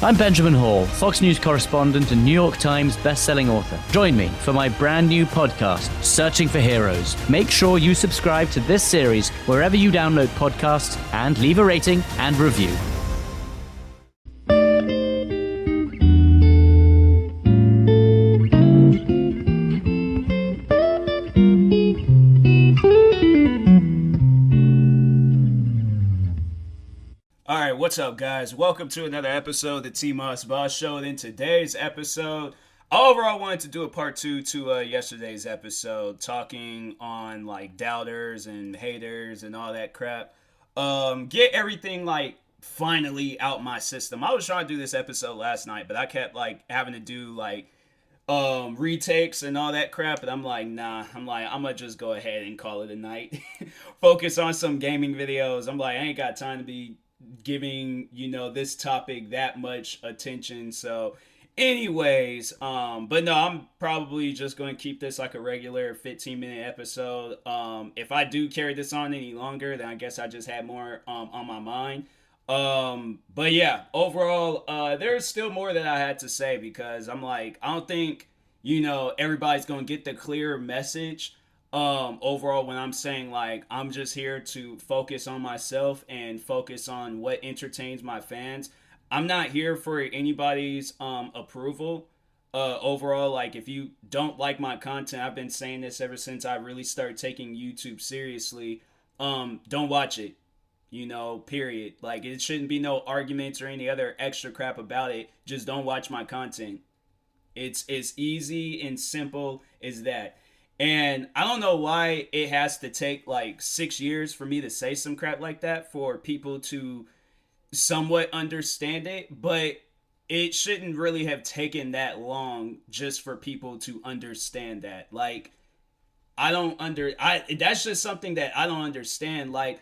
I'm Benjamin Hall, Fox News correspondent and New York Times best-selling author. Join me for my brand new podcast, Searching for Heroes. Make sure you subscribe to this series wherever you download podcasts and leave a rating and review. Alright, what's up guys? Welcome to another episode of the TMossBoss Show. And in today's episode, overall I wanted to do a part 2 to yesterday's episode, talking on like doubters and haters and all that crap. Get everything like finally out my system. I was trying to do this episode last night, but I kept like having to do like retakes and all that crap, and I'm like, nah, I'm gonna just go ahead and call it a night. Focus on some gaming videos. I'm like, I ain't got time to be giving, this topic that much attention. So anyways, but no, I'm probably just going to keep this like a regular 15-minute episode. If I do carry this on any longer, then I guess I just had more on my mind. But yeah, overall, there's still more that I had to say, because I'm like, I don't think, everybody's going to get the clear message. Overall, when I'm saying like I'm just here to focus on myself and focus on what entertains my fans, I'm not here for anybody's approval. Overall, like if you don't like my content, I've been saying this ever since I really started taking YouTube seriously. Don't watch it. Period. Like it shouldn't be no arguments or any other extra crap about it. Just don't watch my content. It's as easy and simple as that. And I don't know why it has to take like 6 years for me to say some crap like that for people to somewhat understand it, but it shouldn't really have taken that long just for people to understand that. Like, that's just something that I don't understand. Like,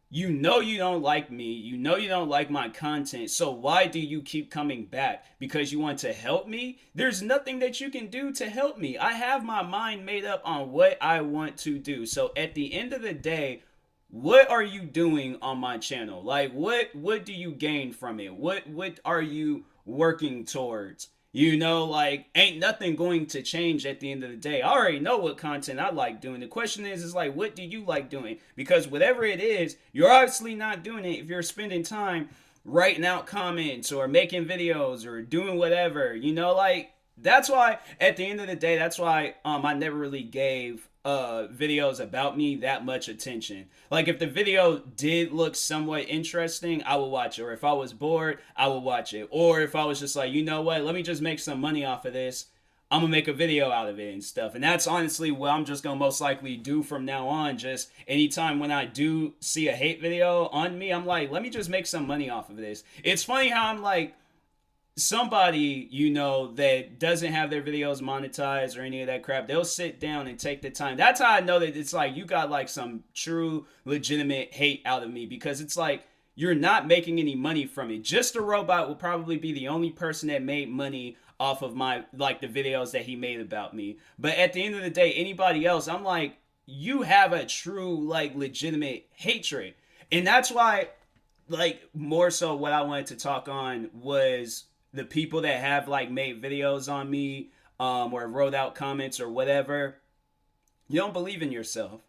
you don't like me, you don't like my content, so why do you keep coming back? Because you want to help me? There's nothing that you can do to help me. I have my mind made up on what I want to do. So at the end of the day, what are you doing on my channel? Like, what do you gain from it? What are you working towards? Like, ain't nothing going to change at the end of the day. I already know what content I like doing. The question is like, what do you like doing? Because whatever it is, you're obviously not doing it if you're spending time writing out comments or making videos or doing whatever, like, that's why at the end of the day, that's why I never really gave videos about me that much attention. Like if the video did look somewhat interesting, I would watch it. Or if I was bored, I would watch it. Or if I was just like, let me just make some money off of this, I'm gonna make a video out of it and stuff. And that's honestly what I'm just gonna most likely do from now on. Just anytime when I do see a hate video on me, I'm like, let me just make some money off of this. It's funny how I'm like, somebody, that doesn't have their videos monetized or any of that crap, they'll sit down and take the time. That's how I know that it's like you got like some true legitimate hate out of me, because it's like you're not making any money from it. Just a Robot will probably be the only person that made money off of my like the videos that he made about me. But at the end of the day, anybody else, I'm like, you have a true like legitimate hatred. And that's why like more so what I wanted to talk on was the people that have like made videos on me or wrote out comments or whatever. You don't believe in yourself.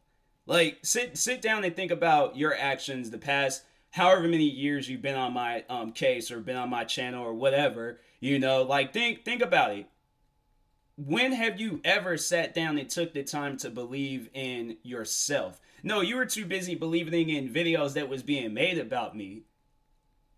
Like sit down and think about your actions the past however many years you've been on my case or been on my channel or whatever. Like think about it. When have you ever sat down and took the time to believe in yourself? No, you were too busy believing in videos that was being made about me.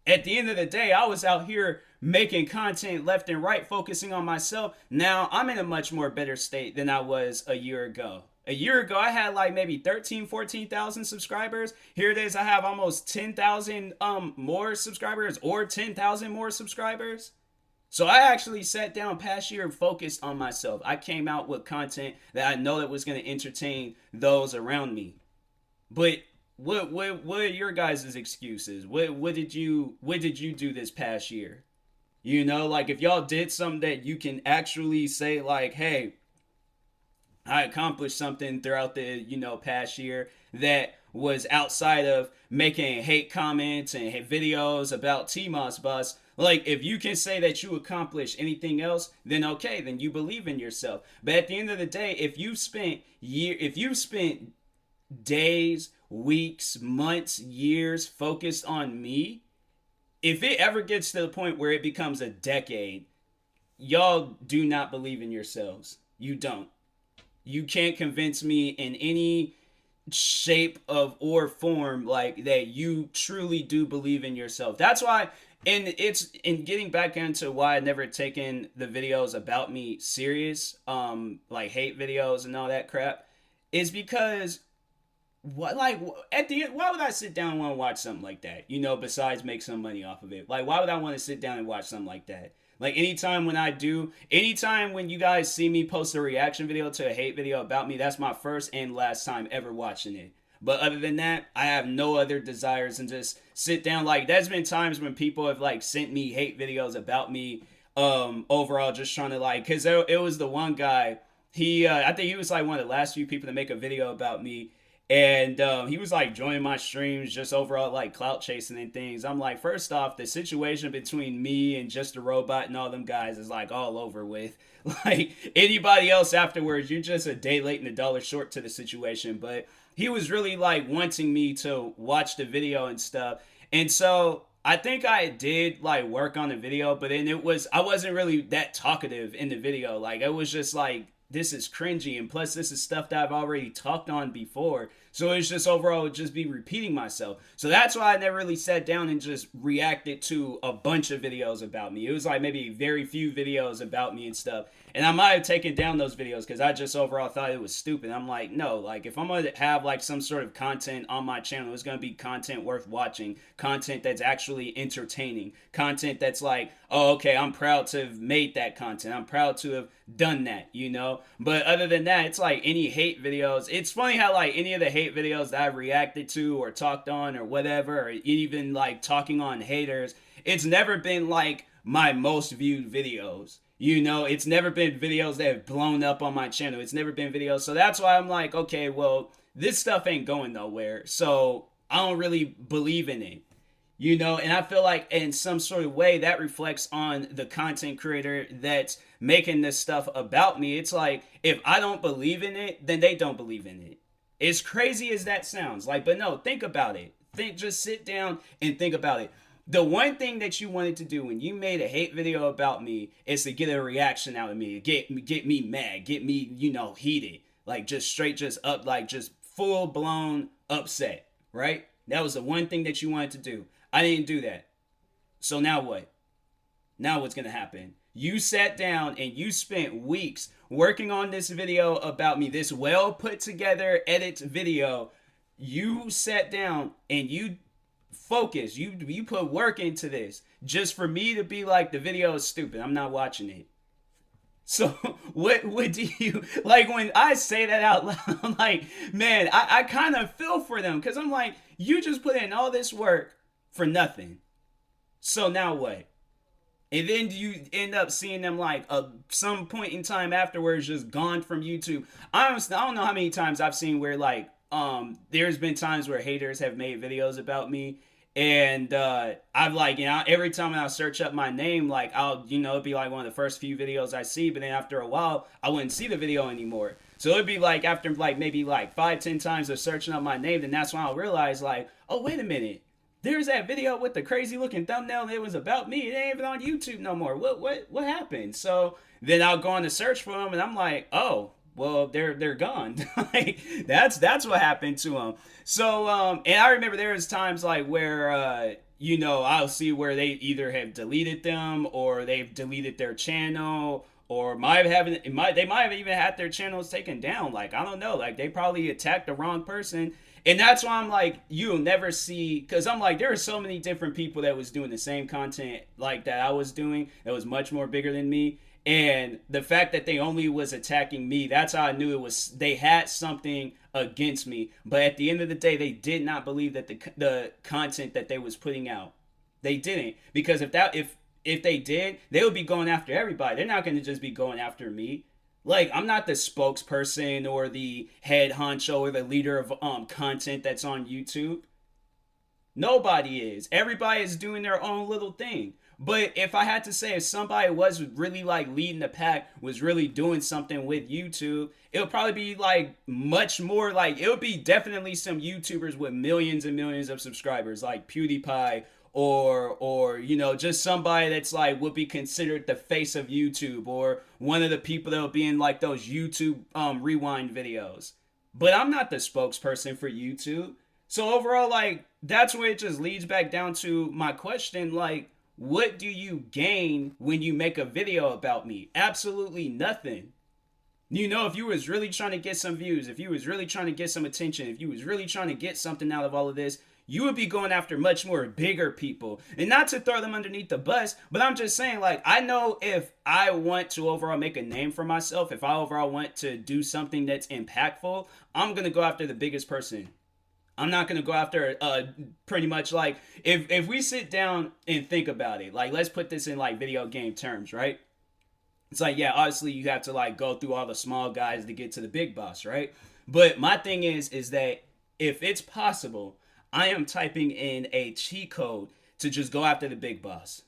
At the end of the day, I was out here making content left and right, focusing on myself. Now, I'm in a much more better state than I was a year ago. A year ago, I had like maybe 13, 14,000 subscribers. Here it is, I have almost 10,000 more subscribers or 10,000 more subscribers. So I actually sat down past year and focused on myself. I came out with content that I know that was going to entertain those around me. But what are your guys' excuses? What did you do this past year? Like if y'all did something that you can actually say like, hey, I accomplished something throughout the, past year that was outside of making hate comments and hate videos about TMossBoss. Like, if you can say that you accomplish anything else, then okay, then you believe in yourself. But at the end of the day, if you've spent days, weeks, months, years focused on me, if it ever gets to the point where it becomes a decade, y'all do not believe in yourselves. You don't. You can't convince me in any shape of or form like that you truly do believe in yourself. That's why, and it's in getting back into why I never taken the videos about me serious, like hate videos and all that crap, is because what, like, at the end, why would I sit down and want to watch something like that? You know, besides make some money off of it. Like, why would I want to sit down and watch something like that? Like, anytime when you guys see me post a reaction video to a hate video about me, that's my first and last time ever watching it. But other than that, I have no other desires and just sit down. Like, there's been times when people have, like, sent me hate videos about me, overall, just trying to, like, because it was the one guy, I think he was, like, one of the last few people to make a video about me. And he was like joining my streams, just overall like clout chasing and things. I'm like, first off, the situation between me and Just a Robot and all them guys is like all over with. Like, anybody else afterwards, you're just a day late and a dollar short to the situation. But he was really like wanting me to watch the video and stuff. And so I think I did like work on the video, but then I wasn't really that talkative in the video. Like, it was just like, this is cringy, and plus this is stuff that I've already talked on before, so it's just overall just be repeating myself. So that's why I never really sat down and just reacted to a bunch of videos about me. It was like maybe very few videos about me and stuff, and I might have taken down those videos because I just overall thought it was stupid. I'm like, no, like, if I'm gonna have like some sort of content on my channel, it's gonna be content worth watching, content that's actually entertaining, content that's like, oh, okay, I'm proud to have made that content, I'm proud to have done that, you know. But other than that, it's like any hate videos. It's funny how like any of the hate videos that I've reacted to or talked on or whatever, or even like talking on haters, it's never been like my most viewed videos. You know, it's never been videos that have blown up on my channel. It's never been videos. So that's why I'm like, okay, well, this stuff ain't going nowhere. So I don't really believe in it. You know, and I feel like in some sort of way that reflects on the content creator that's making this stuff about me. It's like, if I don't believe in it, then they don't believe in it. As crazy as that sounds, like, but no, think about it. Just sit down and think about it. The one thing that you wanted to do when you made a hate video about me is to get a reaction out of me, get me mad, get me, you know, heated, like just straight, just up, like just full blown upset, right? That was the one thing that you wanted to do. I didn't do that. So now what? Now what's going to happen? You sat down and you spent weeks working on this video about me, this well put together edit video. You sat down and you focused. You put work into this just for me to be like, the video is stupid, I'm not watching it. So what do you, like, when I say that out loud, I'm like, man, I kind of feel for them, because I'm like, you just put in all this work for nothing. So now what? And then you end up seeing them like some point in time afterwards just gone from YouTube. Honestly, I don't know how many times I've seen where like there's been times where haters have made videos about me, and I've like, you know, every time I'll search up my name, like I'll, you know, it'd be like one of the first few videos I see, but then after a while I wouldn't see the video anymore. So it'd be like after like maybe like 5-10 times of searching up my name, then that's when I'll realize like, oh, wait a minute. There's that video with the crazy looking thumbnail that was about me. It ain't even on YouTube no more. What happened? So then I'll go on to search for them, and I'm like, oh, well, they're gone. Like, that's what happened to them. So and I remember there was times like where you know, I'll see where they either have deleted them or they've deleted their channel, or they might have even had their channels taken down. Like, I don't know. Like, they probably attacked the wrong person. And that's why I'm like, you'll never see, because I'm like, there are so many different people that was doing the same content like that I was doing that was much more bigger than me. And the fact that they only was attacking me, that's how I knew it was, they had something against me. But at the end of the day, they did not believe that the content that they was putting out. They didn't. Because if they did, they would be going after everybody. They're not going to just be going after me. Like, I'm not the spokesperson or the head honcho or the leader of content that's on YouTube. Nobody is. Everybody is doing their own little thing. But if I had to say, if somebody was really like leading the pack, was really doing something with YouTube, it would probably be like much more like, it would be definitely some YouTubers with millions and millions of subscribers, like PewDiePie, or you know, just somebody that's like would be considered the face of YouTube, or one of the people that will be in like those YouTube rewind videos. But I'm not the spokesperson for YouTube. So overall, like, that's where it just leads back down to my question, like, what do you gain when you make a video about me? Absolutely nothing. You know, if you was really trying to get some views, if you was really trying to get some attention, if you was really trying to get something out of all of this, you would be going after much more bigger people. And not to throw them underneath the bus, but I'm just saying, like, I know if I want to overall make a name for myself, if I overall want to do something that's impactful, I'm going to go after the biggest person. I'm not going to go after pretty much like, if we sit down and think about it, like, let's put this in like video game terms, right? It's like, yeah, obviously you have to like go through all the small guys to get to the big boss, right? But my thing is that if it's possible, I am typing in a cheat code to just go after the big boss.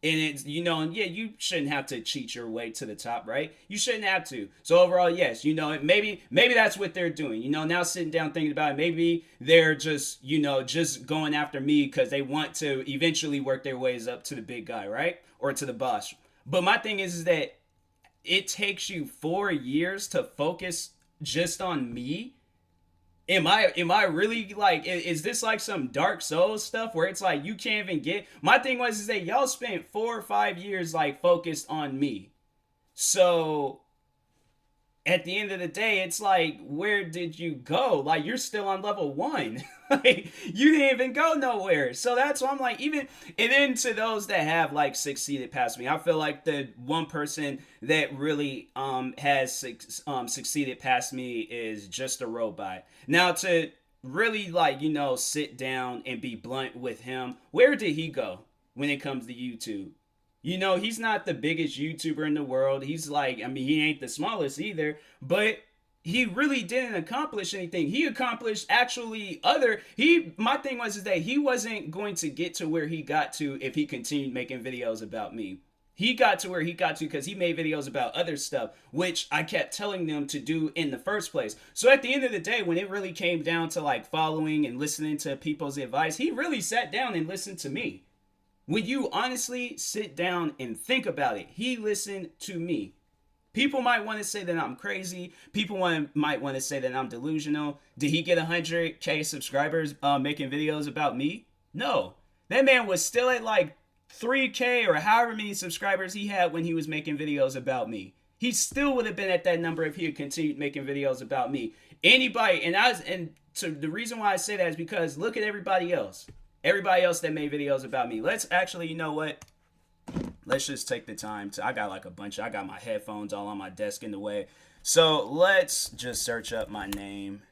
And it's, you know, and yeah, you shouldn't have to cheat your way to the top, right? You shouldn't have to. So overall, yes, you know, maybe that's what they're doing. You know, now sitting down thinking about it, maybe they're just, you know, just going after me because they want to eventually work their ways up to the big guy, right? Or to the boss. But my thing is that it takes you 4 years to focus just on me. Am I really like, is this like some Dark Souls stuff where it's like you can't even get, my thing was is that y'all spent 4 or 5 years like focused on me. So at the end of the day, it's like, where did you go? Like, you're still on level 1. Like, you didn't even go nowhere. So that's why I'm like, even, and then to those that have like succeeded past me, I feel like the one person that really has succeeded past me is just a robot. Now, to really like, you know, sit down and be blunt with him, where did he go when it comes to YouTube? You know, he's not the biggest YouTuber in the world. He's like, I mean, he ain't the smallest either, but he really didn't accomplish anything. He accomplished actually my thing was is that he wasn't going to get to where he got to if he continued making videos about me. He got to where he got to because he made videos about other stuff, which I kept telling them to do in the first place. So at the end of the day, when it really came down to like following and listening to people's advice, he really sat down and listened to me. When you honestly sit down and think about it, he listened to me. People might want to say that I'm crazy. People might want to say that I'm delusional. Did he get 100K subscribers making videos about me? No. That man was still at like 3K or however many subscribers he had when he was making videos about me. He still would have been at that number if he had continued making videos about me. Anybody, and so the reason why I say that is because look at everybody else. Everybody else that made videos about me. Let's actually, you know what? Let's just take the time to, I got like a bunch, I got my headphones all on my desk in the way. So let's just search up my name.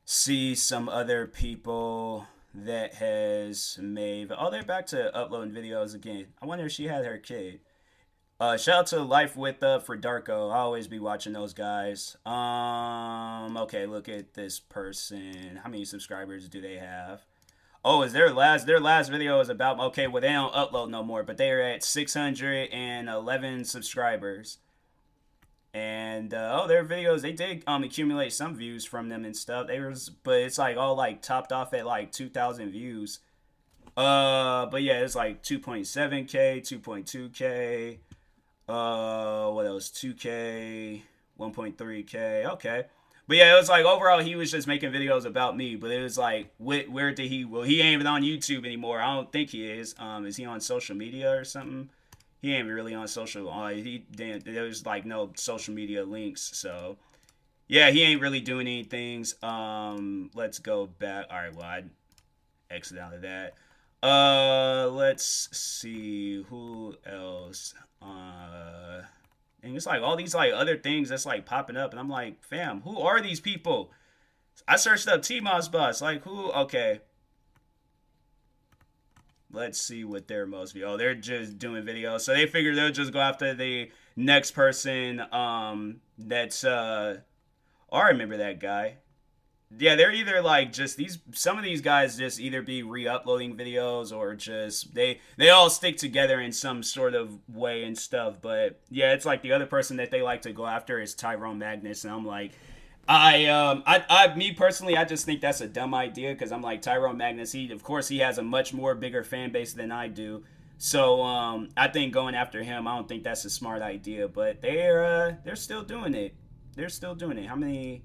See some other people that has made, oh, they're back to uploading videos again. I wonder if she had her kid. Shout out to Life with for Darko. I always be watching those guys. Okay, look at this person. How many subscribers do they have? Oh, is their last video is about, okay, well, they don't upload no more, but they're at 611 subscribers. And their videos, they did accumulate some views from them and stuff. But it's like all like topped off at like 2,000 views. But yeah, it's like 2.7K, 2.2K. What else? 2K, 1.3K. Okay. But yeah, it was like overall he was just making videos about me. But it was like, where did he? Well, he ain't even on YouTube anymore. I don't think he is. Is he on social media or something? He ain't really on social. There was like no social media links. So yeah, he ain't really doing anything. Let's go back. All right, well, I exit out of that. Let's see who else. And it's like all these like other things that's like popping up, and I'm like, fam, who are these people? I searched up TMossBoss, like who? Okay, let's see what their most view. Oh, they're just doing videos, so they figure they'll just go after the next person. That's oh, I remember that guy. Yeah, they're either like just these. Some of these guys just either be re-uploading videos or just they all stick together in some sort of way and stuff. But yeah, it's like the other person that they like to go after is Tyrone Magnus, and I'm like, me personally, I just think that's a dumb idea because I'm like Tyrone Magnus. He, of course, he has a much more bigger fan base than I do. So I think going after him, I don't think that's a smart idea. But they're still doing it. They're still doing it. How many?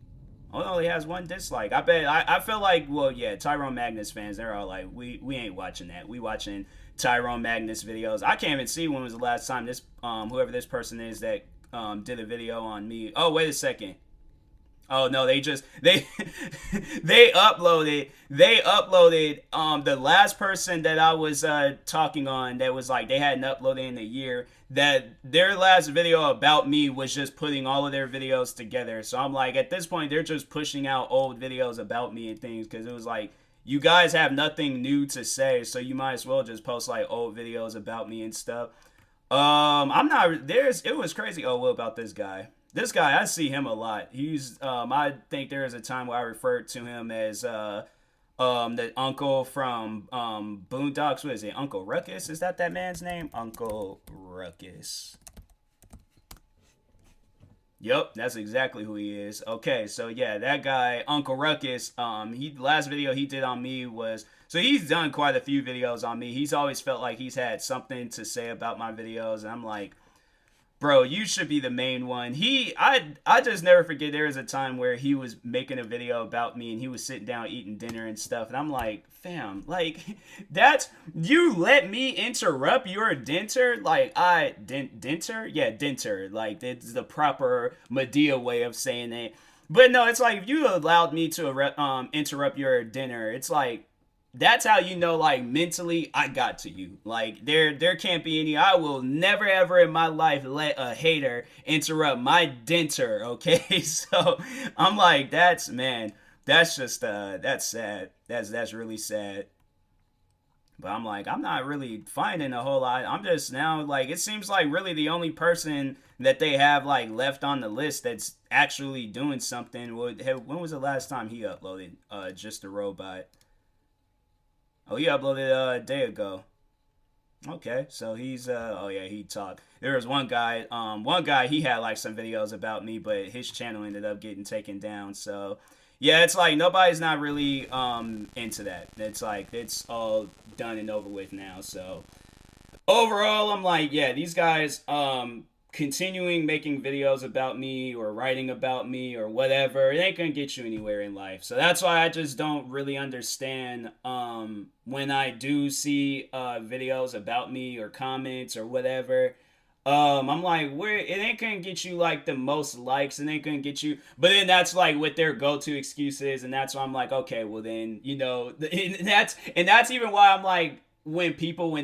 Oh no, he has one dislike. I bet. I feel like, well, yeah, Tyrone Magnus fans, they're all like, we ain't watching that. We watching Tyrone Magnus videos. I can't even see when was the last time this whoever this person is that did a video on me. Oh, wait a second. Oh no, they they uploaded the last person that I was talking on that was like they hadn't uploaded in a year, that their last video about me was just putting all of their videos together. So I'm like, at this point they're just pushing out old videos about me and things because it was like, you guys have nothing new to say, so you might as well just post like old videos about me and stuff. I'm not there's it was crazy. Oh, what about this guy? This guy, I see him a lot. I think there is a time where I referred to him as the uncle from Boondocks. What is it? Uncle Ruckus? Is that man's name? Uncle Ruckus. Yep, that's exactly who he is. Okay, so yeah, that guy, Uncle Ruckus, he last video he did on me was, so he's done quite a few videos on me. He's always felt like he's had something to say about my videos, and I'm like, bro, you should be the main one. I just never forget there was a time where he was making a video about me and he was sitting down eating dinner and stuff, and I'm like, fam, like, that's, you let me interrupt your dinner? Like, dinner? Yeah, dinner. Like, it's the proper Medea way of saying it. But no, it's like, if you allowed me to interrupt your dinner, it's like, that's how you know, like, mentally I got to you. Like, there can't be any, I will never ever in my life let a hater interrupt my dinner. Okay. So I'm like, that's just that's sad. That's really sad. But I'm like, I'm not really finding a whole lot. I'm just now like, it seems like really the only person that they have like left on the list that's actually doing something would have, when was the last time he uploaded just a robot? Oh, he uploaded a day ago. Okay, so he's oh yeah, he talked. There was one guy he had like some videos about me, but his channel ended up getting taken down. So yeah, it's like nobody's not really into that. It's like it's all done and over with now. So overall, I'm like, yeah, these guys continuing making videos about me or writing about me or whatever, it ain't gonna get you anywhere in life. So that's why I just don't really understand when I do see videos about me or comments or whatever. I'm like, where it ain't gonna get you like the most likes, it ain't gonna get you, but then that's like what their go-to excuse is, and that's why I'm like, okay, well then, you know, and that's even why I'm like, when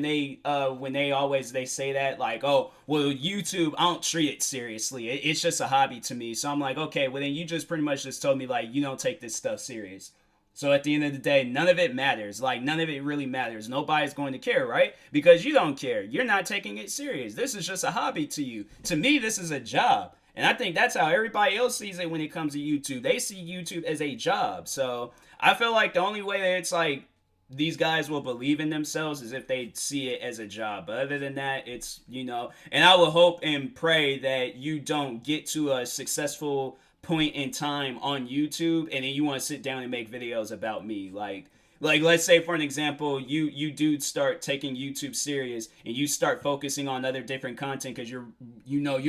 they always they say that, like, oh well, YouTube, I don't treat it seriously, it's just a hobby to me. So I'm like, okay, well then you just pretty much just told me like you don't take this stuff serious. So at the end of the day, none of it matters. Like, none of it really matters. Nobody's going to care, right? Because you don't care. You're not taking it serious. This is just a hobby to you. To me, this is a job. And I think that's how everybody else sees it when it comes to YouTube. They see YouTube as a job. So I feel like the only way that it's like these guys will believe in themselves is if they see it as a job. But other than that, it's, you know, and I will hope and pray that you don't get to a successful point in time on YouTube and then you want to sit down and make videos about me. Like let's say for an example, you do start taking YouTube serious and you start focusing on other different content because you're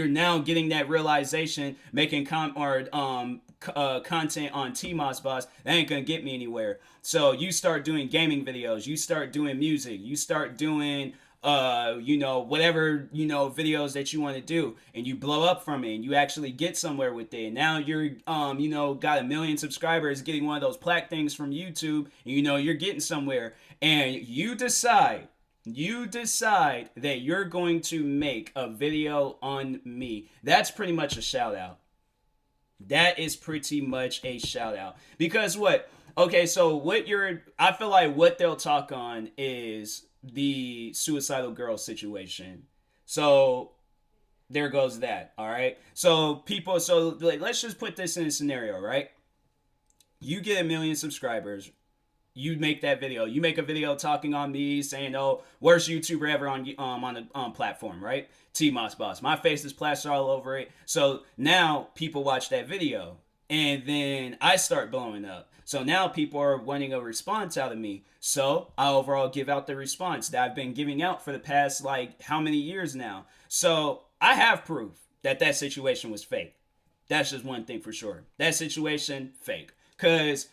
now getting that realization, making content on TMossBoss, that ain't gonna get me anywhere. So you start doing gaming videos, you start doing music, you start doing whatever, videos that you want to do, and you blow up from it and you actually get somewhere with it. Now you're got 1 million subscribers, getting one of those plaque things from YouTube, and you're getting somewhere, and you decide that you're going to make a video on me. That's pretty much a shout out. That is pretty much a shout out. Because what? Okay, so I feel like what they'll talk on is the suicidal girl situation. So there goes that. All right. So let's just put this in a scenario, right? You get 1 million subscribers. You make that video. You make a video talking on me, saying, "Oh, worst YouTuber ever on the platform," right? TMossBoss. My face is plastered all over it. So now people watch that video, and then I start blowing up. So now people are wanting a response out of me. So I overall give out the response that I've been giving out for the past like how many years now. So I have proof that that situation was fake. That's just one thing for sure. That situation, fake. Because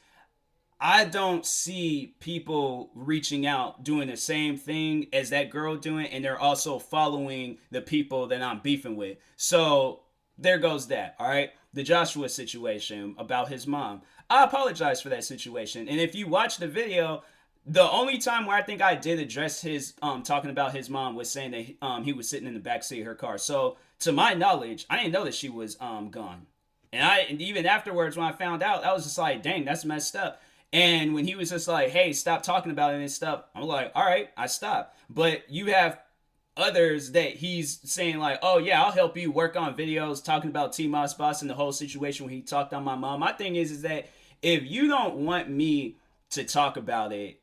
I don't see people reaching out doing the same thing as that girl doing, and they're also following the people that I'm beefing with. So there goes that, all right? The Joshua situation about his mom. I apologize for that situation. And if you watch the video, the only time where I think I did address his talking about his mom was saying that he was sitting in the backseat of her car. So to my knowledge, I didn't know that she was gone. And even afterwards when I found out, I was just like, dang, that's messed up. And when he was just like, hey, stop talking about it and stuff, I'm like, all right, I stopped. But you have others that he's saying like, oh yeah, I'll help you work on videos talking about TMossBoss and the whole situation when he talked on my mom. My thing is that if you don't want me to talk about it,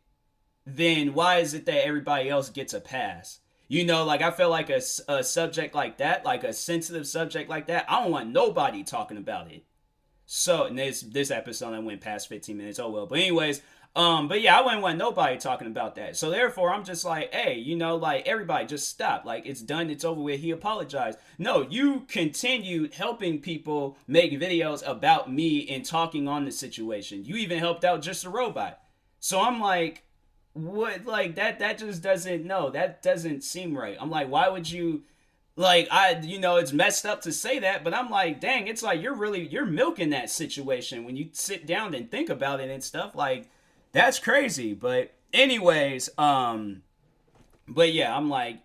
then why is it that everybody else gets a pass? You know, like I feel like a subject like that, like a sensitive subject like that, I don't want nobody talking about it. So, and this episode I went past 15 minutes. Oh well. But anyways, but yeah, I wouldn't want nobody talking about that. So therefore, I'm just like, hey, you know, like everybody just stop. Like it's done, it's over with. He apologized. No, you continued helping people make videos about me and talking on the situation. You even helped out Just a Robot. So I'm like, what? Like that just doesn't, no, that doesn't seem right. I'm like, why would you? Like it's messed up to say that, but I'm like, dang, it's like you're milking that situation when you sit down and think about it and stuff. Like that's crazy. But anyways, but yeah, I'm like,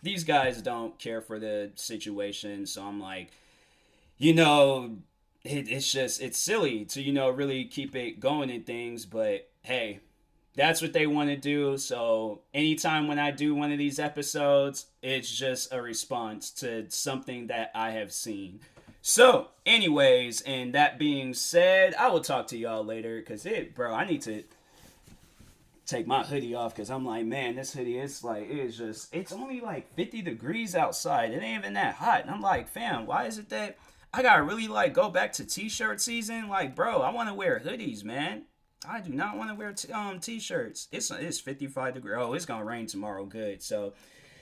these guys don't care for the situation, so I'm like, it's silly to really keep it going and things, but hey, that's what they want to do. So anytime when I do one of these episodes, it's just a response to something that I have seen. So anyways, and that being said, I will talk to y'all later because I need to take my hoodie off because I'm like, man, this hoodie is like, it's only like 50 degrees outside. It ain't even that hot. And I'm like, fam, why is it that I gotta really like go back to t-shirt season? Like, bro, I want to wear hoodies, man. I do not want to wear t-shirts. It's 55 degrees. Oh, it's going to rain tomorrow. Good. So,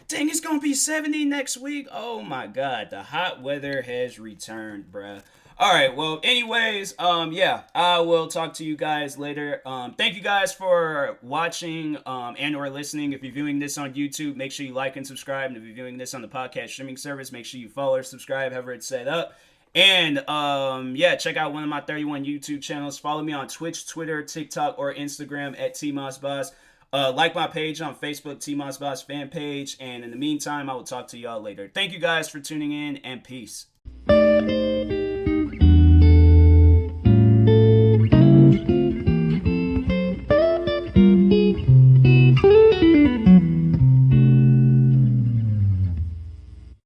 dang, it's going to be 70 next week. Oh, my God. The hot weather has returned, bruh. All right. Well, anyways, yeah, I will talk to you guys later. Thank you guys for watching and or listening. If you're viewing this on YouTube, make sure you like and subscribe. And if you're viewing this on the podcast streaming service, make sure you follow or subscribe, however it's set up. And yeah, check out one of my 31 YouTube channels. Follow me on Twitch, Twitter, TikTok, or Instagram at TMossBoss. Like my page on Facebook, TMossBoss fan page. And in the meantime, I will talk to y'all later. Thank you guys for tuning in, and peace.